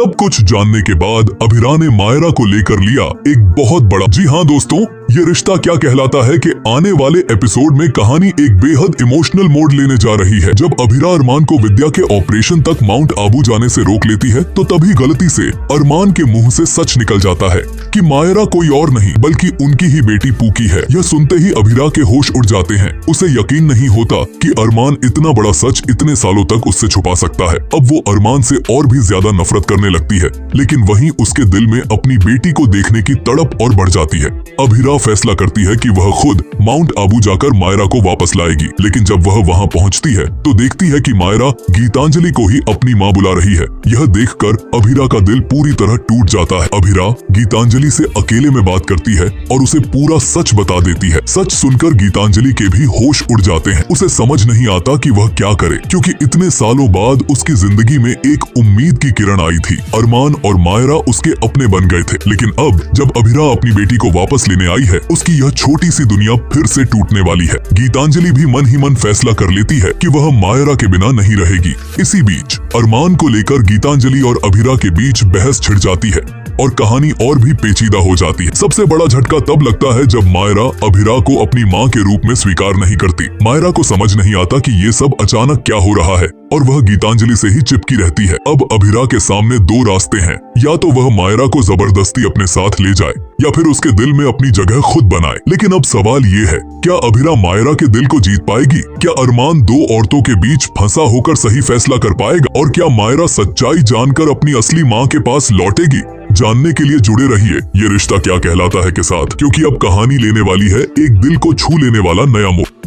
सब कुछ जानने के बाद अभिरा ने मायरा को लेकर लिया एक बहुत बड़ा, जी हाँ दोस्तों, ये रिश्ता क्या कहलाता है कि आने वाले एपिसोड में कहानी एक बेहद इमोशनल मोड़ लेने जा रही है। जब अभिरा अरमान को विद्या के ऑपरेशन तक माउंट आबू जाने से रोक लेती है तो तभी गलती से अरमान के मुंह से सच निकल जाता है कि मायरा कोई और नहीं बल्कि उनकी ही बेटी पूकी है। यह सुनते ही अभिरा के होश उड़ जाते हैं। उसे यकीन नहीं होता कि अरमान इतना बड़ा सच इतने सालों तक उससे छुपा सकता है। अब वो अरमान से और भी ज्यादा नफरत करने लगती है, लेकिन वहीं उसके दिल में अपनी बेटी को देखने की तड़प और बढ़ जाती है। अभिरा फैसला करती है कि वह खुद माउंट आबू जाकर मायरा को वापस लाएगी, लेकिन जब वह वहां पहुंचती है तो देखती है कि मायरा गीतांजलि को ही अपनी मां बुला रही है। यह देखकर अभिरा का दिल पूरी तरह टूट जाता है। अभिरा गीतांजलि से अकेले में बात करती है और उसे पूरा सच बता देती है। सच सुनकर गीतांजलि के भी होश उड़ जाते हैं। उसे समझ नहीं आता कि वह क्या करे, क्योंकि इतने सालों बाद उसकी जिंदगी में एक उम्मीद की किरण आई थी। अरमान और मायरा उसके अपने बन गए थे, लेकिन अब जब अभिरा अपनी बेटी को वापस लेने आई है, उसकी यह छोटी सी दुनिया फिर से टूटने वाली है। गीतांजलि भी मन ही मन फैसला कर लेती है कि वह मायरा के बिना नहीं रहेगी। इसी बीच अरमान को लेकर गीतांजलि और अभिरा के बीच बहस छिड़ जाती है और कहानी और भी पेचीदा हो जाती है। सबसे बड़ा झटका तब लगता है जब मायरा अभिरा को अपनी मां के रूप में स्वीकार नहीं करती। मायरा को समझ नहीं आता कि ये सब अचानक क्या हो रहा है और वह गीतांजलि से ही चिपकी रहती है। अब अभिरा के सामने दो रास्ते हैं, या तो वह मायरा को जबरदस्ती अपने साथ ले जाए या फिर उसके दिल में अपनी जगह खुद बनाए। लेकिन अब सवाल ये है, क्या अभिरा मायरा के दिल को जीत पाएगी? क्या अरमान दो औरतों के बीच फंसा होकर सही फैसला कर पाएगा? और क्या मायरा सच्चाई जानकर अपनी असली मां के पास लौटेगी? जानने के लिए जुड़े रहिए ये रिश्ता क्या कहलाता है के साथ, क्योंकि अब कहानी लेने वाली है एक दिल को छू लेने वाला नया मोड़।